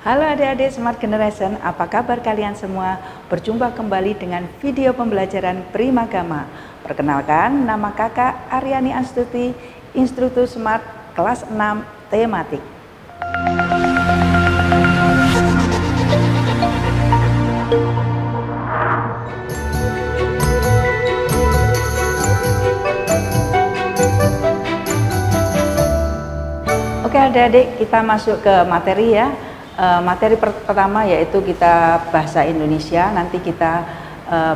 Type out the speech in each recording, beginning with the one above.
Halo adik-adik Smart Generation, apa kabar kalian semua? Berjumpa kembali dengan video pembelajaran Primagama. Perkenalkan, nama kakak Aryani Astuti, instruktur Smart kelas 6 tematik. Oke adik-adik, kita masuk ke materi ya. Materi pertama yaitu kita bahasa Indonesia. Nanti kita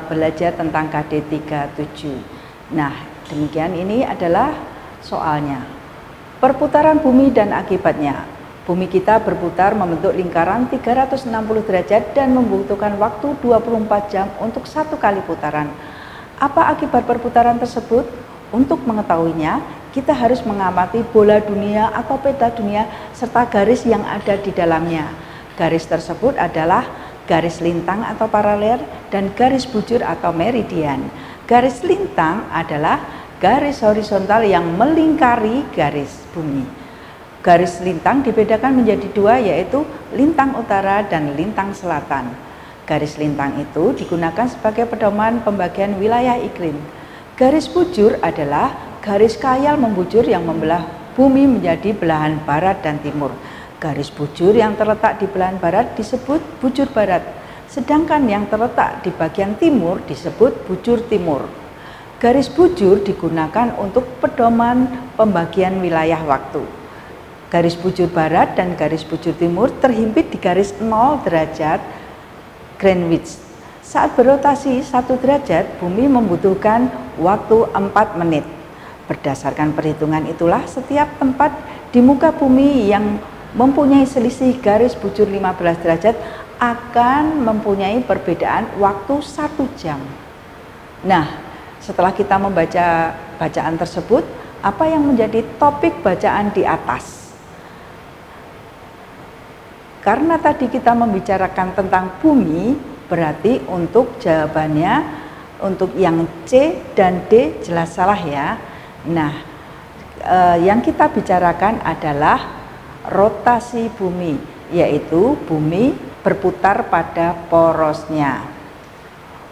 belajar tentang KD 37. Nah, demikian ini adalah soalnya. Perputaran bumi dan akibatnya. Bumi kita berputar membentuk lingkaran 360 derajat dan membutuhkan waktu 24 jam untuk satu kali putaran. Apa akibat perputaran tersebut? Untuk mengetahuinya, kita harus mengamati bola dunia atau peta dunia serta garis yang ada di dalamnya. Garis tersebut adalah garis lintang atau paralel dan garis bujur atau meridian. Garis lintang adalah garis horizontal yang melingkari garis bumi. Garis lintang dibedakan menjadi dua, yaitu lintang utara dan lintang selatan. Garis lintang itu digunakan sebagai pedoman pembagian wilayah iklim. Garis bujur adalah garis khayal membujur yang membelah bumi menjadi belahan barat dan timur. Garis bujur yang terletak di belahan barat disebut bujur barat, sedangkan yang terletak di bagian timur disebut bujur timur. Garis bujur digunakan untuk pedoman pembagian wilayah waktu. Garis bujur barat dan garis bujur timur terhimpit di garis 0 derajat Greenwich. Saat berotasi 1 derajat, bumi membutuhkan waktu 4 menit. Berdasarkan perhitungan itulah, setiap tempat di muka bumi yang mempunyai selisih garis bujur 15 derajat akan mempunyai perbedaan waktu 1 jam. Nah, setelah kita membaca bacaan tersebut, apa yang menjadi topik bacaan di atas? Karena tadi kita membicarakan tentang bumi, berarti untuk jawabannya untuk yang C dan D jelas salah ya. Nah, yang kita bicarakan adalah rotasi bumi, yaitu bumi berputar pada porosnya.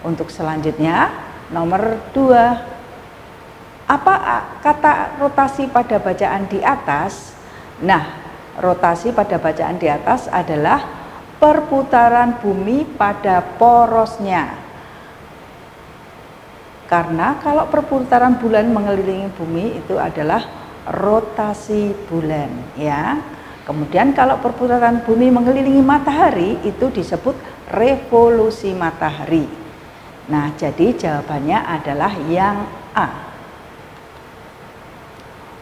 Untuk selanjutnya, nomor 2. Apa kata rotasi pada bacaan di atas? Nah, rotasi pada bacaan di atas adalah perputaran bumi pada porosnya. Karena kalau perputaran bulan mengelilingi bumi itu adalah rotasi bulan ya. Kemudian kalau perputaran bumi mengelilingi matahari itu disebut revolusi matahari. Nah, jadi jawabannya adalah yang A.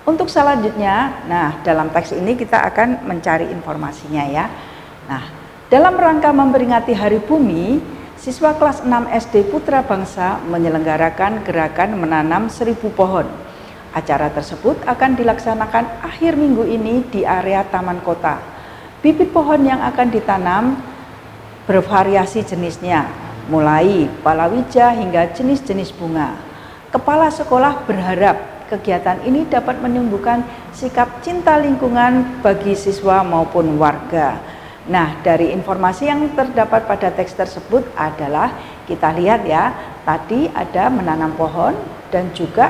Untuk selanjutnya, nah dalam teks ini kita akan mencari informasinya ya. Nah, dalam rangka memperingati Hari Bumi, siswa kelas 6 SD Putra Bangsa menyelenggarakan gerakan menanam 1000 pohon. Acara tersebut akan dilaksanakan akhir minggu ini di area Taman Kota. Bibit pohon yang akan ditanam bervariasi jenisnya, mulai palawija hingga jenis-jenis bunga. Kepala sekolah berharap kegiatan ini dapat menumbuhkan sikap cinta lingkungan bagi siswa maupun warga. Nah, dari informasi yang terdapat pada teks tersebut adalah kita lihat ya, tadi ada menanam pohon dan juga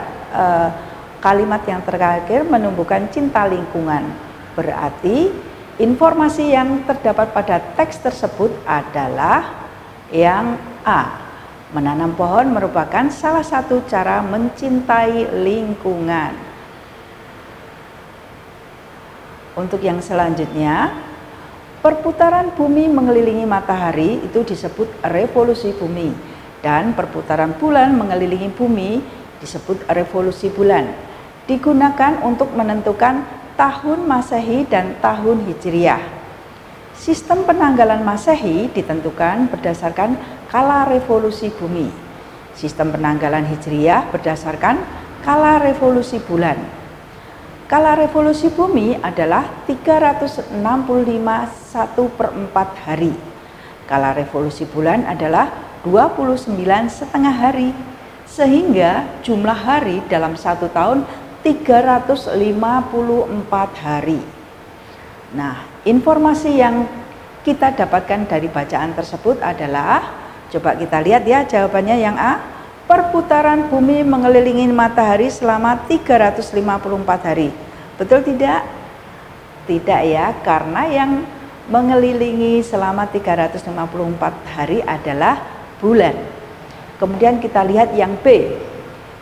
kalimat yang terakhir menumbuhkan cinta lingkungan. Berarti informasi yang terdapat pada teks tersebut adalah yang A. Menanam pohon merupakan salah satu cara mencintai lingkungan. Untuk yang selanjutnya, perputaran bumi mengelilingi matahari itu disebut revolusi bumi, dan perputaran bulan mengelilingi bumi disebut revolusi bulan. Digunakan untuk menentukan tahun Masehi dan tahun Hijriah. Sistem penanggalan Masehi ditentukan berdasarkan kala revolusi bumi. Sistem penanggalan Hijriah berdasarkan kala revolusi bulan. Kala revolusi bumi adalah 365 1/4 hari. Kala revolusi bulan adalah 29,5 hari. Sehingga jumlah hari dalam satu tahun 354 hari. Nah, informasi yang kita dapatkan dari bacaan tersebut adalah, coba kita lihat ya jawabannya yang A, perputaran bumi mengelilingi matahari selama 354 hari. Betul tidak? Tidak ya, karena yang mengelilingi selama 354 hari adalah bulan. Kemudian kita lihat yang B.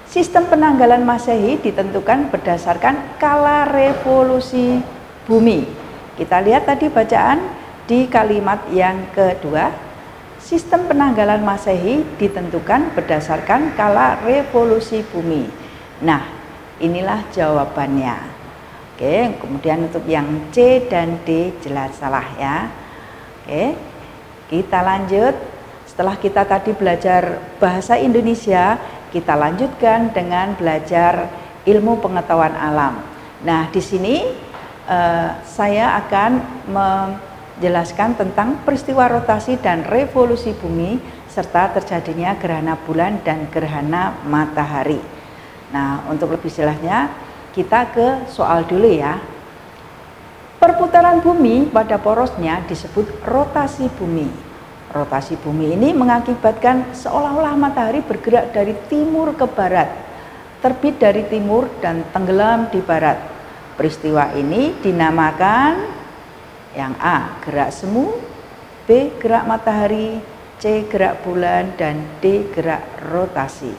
Sistem penanggalan Masehi ditentukan berdasarkan kala revolusi bumi. Kita lihat tadi bacaan di kalimat yang kedua. Sistem penanggalan Masehi ditentukan berdasarkan kala revolusi bumi. Nah, inilah jawabannya. Oke, kemudian untuk yang C dan D jelas salah ya. Oke, kita lanjut. Setelah kita tadi belajar bahasa Indonesia, kita lanjutkan dengan belajar ilmu pengetahuan alam. Nah, di sini saya akan menjelaskan tentang peristiwa rotasi dan revolusi bumi serta terjadinya gerhana bulan dan gerhana matahari. Nah, untuk lebih jelasnya kita ke soal dulu ya. Perputaran bumi pada porosnya disebut rotasi bumi. Rotasi bumi ini mengakibatkan seolah-olah matahari bergerak dari timur ke barat, terbit dari timur dan tenggelam di barat. Peristiwa ini dinamakan yang A, gerak semu, B, gerak matahari, C, gerak bulan, dan D, gerak rotasi.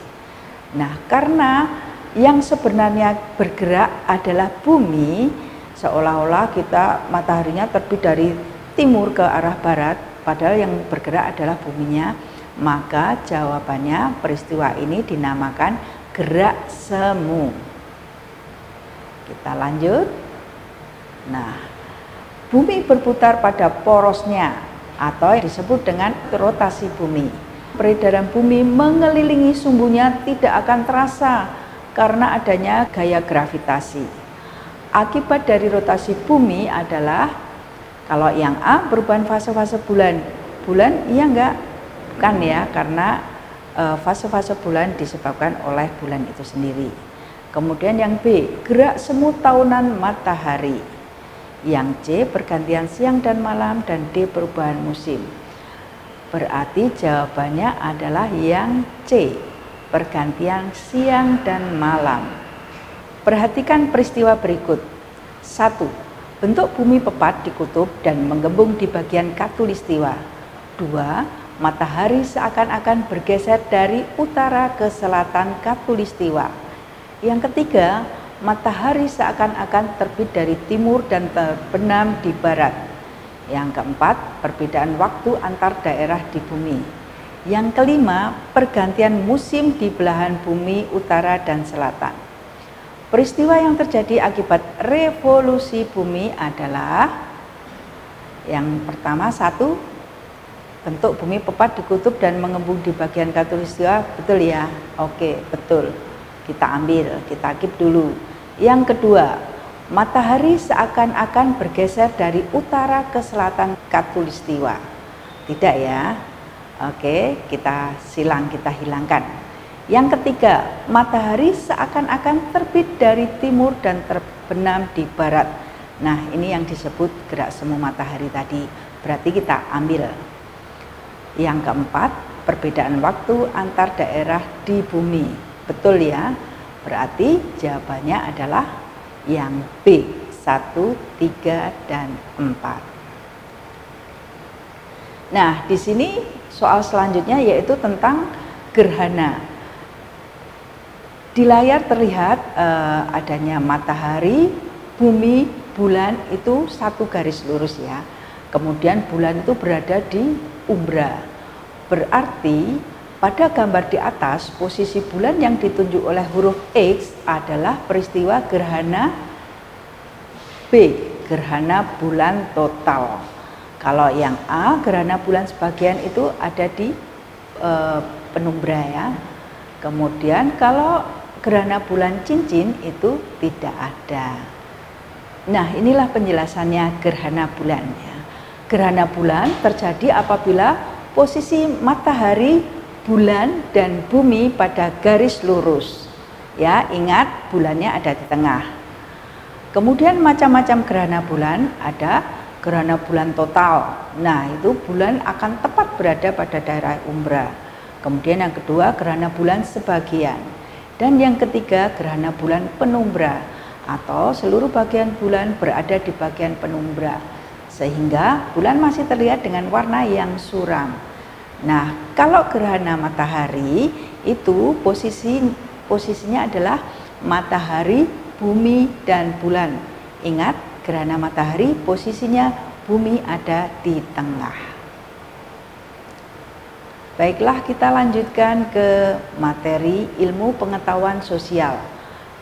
Nah, karena yang sebenarnya bergerak adalah bumi, seolah-olah kita mataharinya terbit dari timur ke arah barat, padahal yang bergerak adalah buminya, maka jawabannya peristiwa ini dinamakan gerak semu. Kita lanjut. Nah, bumi berputar pada porosnya atau disebut dengan rotasi bumi. Peredaran bumi mengelilingi sumbunya tidak akan terasa karena adanya gaya gravitasi. Akibat dari rotasi bumi adalah, kalau yang A perubahan fase-fase bulan. Bulan iya enggak? Bukan ya, karena fase-fase bulan disebabkan oleh bulan itu sendiri. Kemudian yang B, gerak semu tahunan matahari. Yang C, pergantian siang dan malam, dan D, perubahan musim. Berarti jawabannya adalah yang C, pergantian siang dan malam. Perhatikan peristiwa berikut. 1. Bentuk bumi pepat di kutub dan menggembung di bagian khatulistiwa. 2. Matahari seakan-akan bergeser dari utara ke selatan khatulistiwa. Yang ketiga, matahari seakan-akan terbit dari timur dan terbenam di barat. Yang keempat, perbedaan waktu antar daerah di bumi. Yang kelima, pergantian musim di belahan bumi utara dan selatan. Peristiwa yang terjadi akibat revolusi bumi adalah yang pertama, 1. Bentuk bumi pepat di kutub dan mengembung di bagian khatulistiwa. Betul ya? Oke, betul. Kita ambil, kita keep dulu. Yang kedua, matahari seakan-akan bergeser dari utara ke selatan khatulistiwa. Tidak ya? Oke, kita silang, kita hilangkan. Yang ketiga, matahari seakan-akan terbit dari timur dan terbenam di barat. Nah, ini yang disebut gerak semu matahari tadi. Berarti kita ambil. Yang keempat, perbedaan waktu antar daerah di bumi. Betul ya? Berarti jawabannya adalah yang B, 1, 3, dan 4. Nah, di sini soal selanjutnya yaitu tentang gerhana. Di layar terlihat adanya matahari, bumi, bulan itu satu garis lurus ya. Kemudian bulan itu berada di umbra. Berarti pada gambar di atas posisi bulan yang ditunjuk oleh huruf X adalah peristiwa gerhana B, gerhana bulan total. Kalau yang A, gerhana bulan sebagian itu ada di penumbra ya. Kemudian kalau gerhana bulan cincin itu tidak ada. Nah, inilah penjelasannya gerhana bulan ya. Gerhana bulan terjadi apabila posisi matahari, bulan, dan bumi pada garis lurus. Ya, ingat bulannya ada di tengah. Kemudian macam-macam gerhana bulan ada gerhana bulan total. Nah, itu bulan akan tepat berada pada daerah umbra. Kemudian yang kedua, gerhana bulan sebagian. Dan yang ketiga, gerhana bulan penumbra atau seluruh bagian bulan berada di bagian penumbra, sehingga bulan masih terlihat dengan warna yang suram. Nah, kalau gerhana matahari itu posisinya adalah matahari, bumi, dan bulan. Ingat, gerhana matahari posisinya bumi ada di tengah. Baiklah, kita lanjutkan ke materi ilmu pengetahuan sosial.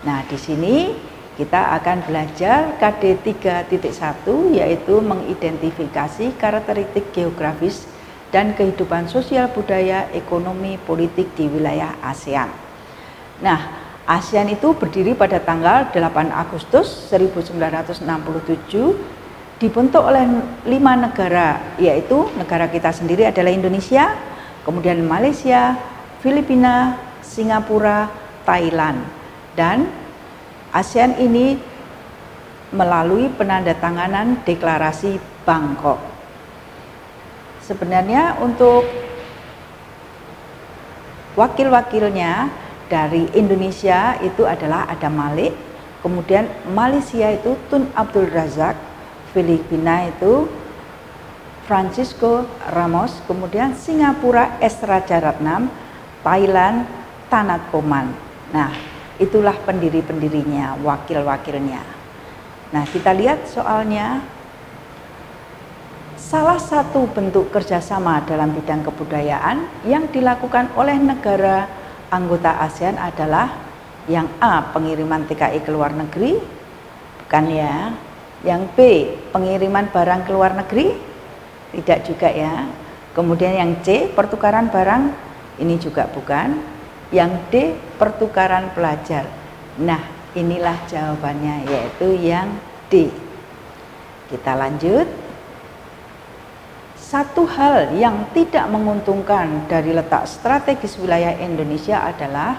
Nah, di sini kita akan belajar KD 3.1, yaitu mengidentifikasi karakteristik geografis dan kehidupan sosial budaya ekonomi politik di wilayah ASEAN. Nah, ASEAN itu berdiri pada tanggal 8 Agustus 1967, dibentuk oleh 5 negara, yaitu negara kita sendiri adalah Indonesia, kemudian Malaysia, Filipina, Singapura, Thailand. Dan ASEAN ini melalui penandatanganan deklarasi Bangkok. Sebenarnya untuk wakil-wakilnya dari Indonesia itu adalah Adam Malik, kemudian Malaysia itu Tun Abdul Razak, Filipina itu Francisco Ramos, kemudian Singapura S. Rajaratnam, Thailand Tanat Poman. Nah, itulah pendiri-pendirinya, wakil-wakilnya. Nah, kita lihat soalnya. Salah satu bentuk kerjasama dalam bidang kebudayaan yang dilakukan oleh negara anggota ASEAN adalah yang A, pengiriman TKI ke luar negeri, bukan ya. Yang B, pengiriman barang ke luar negeri, tidak juga ya. Kemudian yang C, pertukaran barang, ini juga bukan. Yang D, pertukaran pelajar. Nah, inilah jawabannya, yaitu yang D. Kita lanjut. Satu hal yang tidak menguntungkan dari letak strategis wilayah Indonesia adalah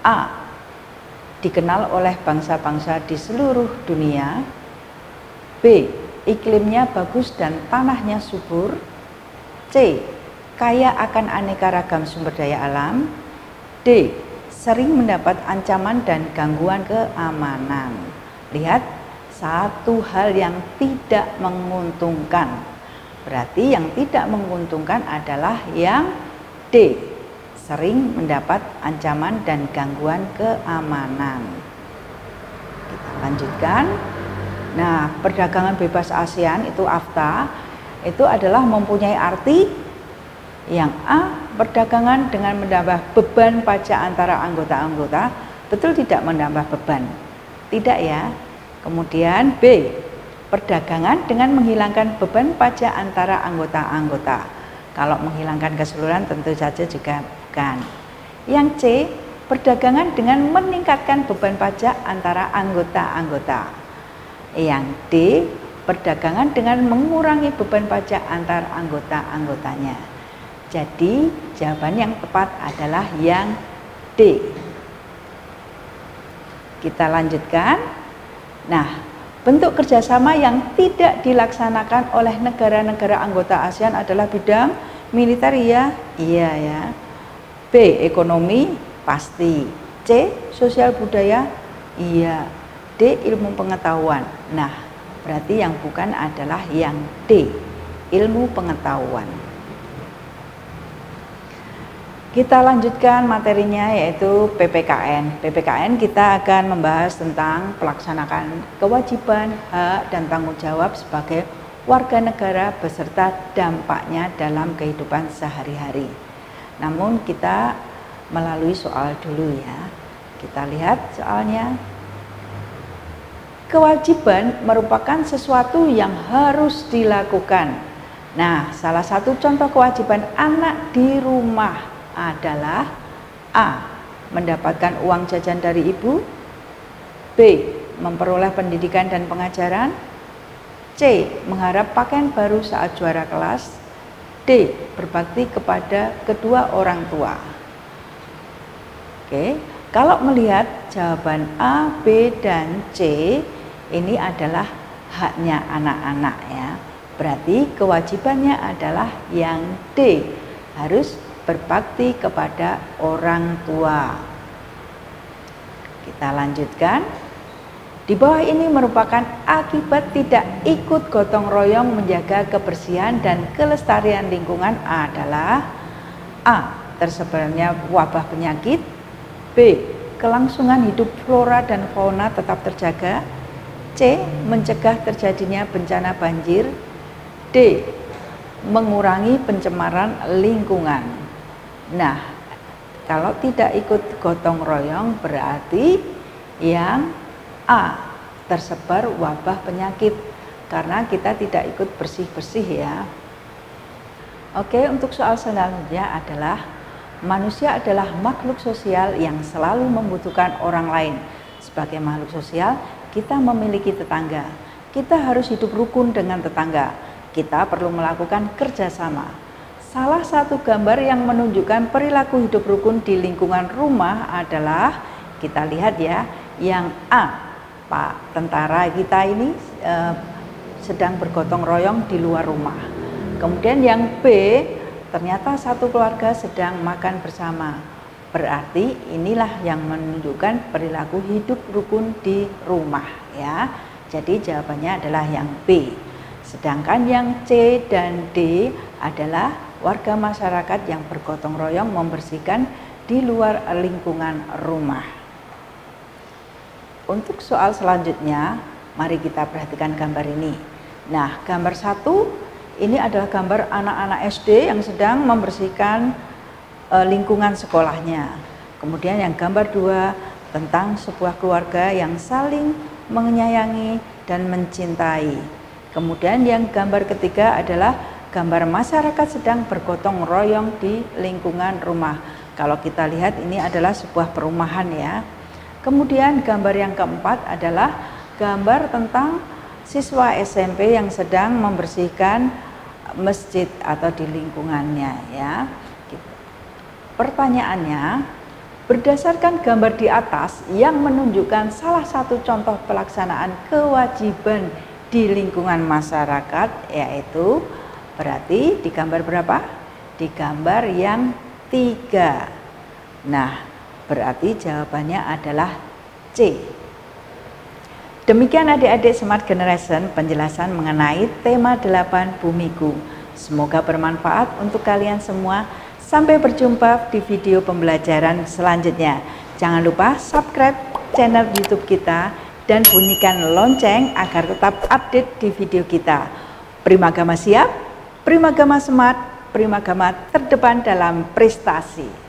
A, dikenal oleh bangsa-bangsa di seluruh dunia. B, iklimnya bagus dan tanahnya subur. C, kaya akan aneka ragam sumber daya alam. D, sering mendapat ancaman dan gangguan keamanan. Lihat, satu hal yang tidak menguntungkan. Berarti yang tidak menguntungkan adalah yang D, sering mendapat ancaman dan gangguan keamanan. Kita lanjutkan. Nah, perdagangan bebas ASEAN itu AFTA, itu adalah mempunyai arti yang A, perdagangan dengan menambah beban pajak antara anggota-anggota. Betul tidak menambah beban? Tidak ya. Kemudian B, perdagangan dengan menghilangkan beban pajak antara anggota-anggota. Kalau menghilangkan keseluruhan tentu saja juga bukan. Yang C, perdagangan dengan meningkatkan beban pajak antara anggota-anggota. Yang D, perdagangan dengan mengurangi beban pajak antar anggota-anggotanya. Jadi jawaban yang tepat adalah yang D. Kita lanjutkan. Nah, bentuk kerjasama yang tidak dilaksanakan oleh negara-negara anggota ASEAN adalah bidang militer ya, iya ya. B, ekonomi pasti. C, sosial budaya, iya. D, ilmu pengetahuan. Nah, berarti yang bukan adalah yang D, ilmu pengetahuan. Kita lanjutkan materinya, yaitu PPKN. PPKN kita akan membahas tentang pelaksanaan kewajiban, hak, dan tanggung jawab sebagai warga negara beserta dampaknya dalam kehidupan sehari-hari. Namun kita melalui soal dulu ya. Kita lihat soalnya. Kewajiban merupakan sesuatu yang harus dilakukan. Nah, salah satu contoh kewajiban anak di rumah adalah A, mendapatkan uang jajan dari ibu. B, memperoleh pendidikan dan pengajaran. C, mengharap pakaian baru saat juara kelas. D, berbakti kepada kedua orang tua. Oke, kalau melihat jawaban A, B, dan C, ini adalah haknya anak-anak ya. Berarti kewajibannya adalah yang D, harus berbakti kepada orang tua. Kita lanjutkan. Di bawah ini merupakan akibat tidak ikut gotong royong menjaga kebersihan dan kelestarian lingkungan adalah A. Tersebarnya wabah penyakit, B. Kelangsungan hidup flora dan fauna tetap terjaga, C. Mencegah terjadinya bencana banjir, D. Mengurangi pencemaran lingkungan. Nah, kalau tidak ikut gotong royong berarti yang A. Tersebar wabah penyakit karena kita tidak ikut bersih-bersih ya. Oke, untuk soal selanjutnya adalah manusia adalah makhluk sosial yang selalu membutuhkan orang lain. Sebagai makhluk sosial, kita memiliki tetangga. Kita harus hidup rukun dengan tetangga. Kita perlu melakukan kerjasama. Salah satu gambar yang menunjukkan perilaku hidup rukun di lingkungan rumah adalah, kita lihat ya, yang A. Pak tentara kita ini sedang bergotong royong di luar rumah. Kemudian yang B, ternyata satu keluarga sedang makan bersama. Berarti inilah yang menunjukkan perilaku hidup rukun di rumah ya. Jadi jawabannya adalah yang B. Sedangkan yang C dan D adalah warga masyarakat yang bergotong royong membersihkan di luar lingkungan rumah. Untuk soal selanjutnya, mari kita perhatikan gambar ini. Nah, gambar 1 ini adalah gambar anak-anak SD yang sedang membersihkan lingkungan sekolahnya. Kemudian yang gambar 2 tentang sebuah keluarga yang saling menyayangi dan mencintai. Kemudian yang gambar ketiga adalah gambar masyarakat sedang bergotong royong di lingkungan rumah. Kalau kita lihat ini adalah sebuah perumahan ya. Kemudian gambar yang keempat adalah gambar tentang siswa SMP yang sedang membersihkan masjid atau di lingkungannya ya. Pertanyaannya, berdasarkan gambar di atas yang menunjukkan salah satu contoh pelaksanaan kewajiban di lingkungan masyarakat, yaitu berarti di gambar berapa? Di gambar yang 3. Nah, berarti jawabannya adalah C. Demikian adik-adik Smart Generation penjelasan mengenai tema 8 Bumiku. Semoga bermanfaat untuk kalian semua. Sampai berjumpa di video pembelajaran selanjutnya. Jangan lupa subscribe channel YouTube kita dan bunyikan lonceng agar tetap update di video kita. Primagama siap, Primagama smart, Primagama terdepan dalam prestasi.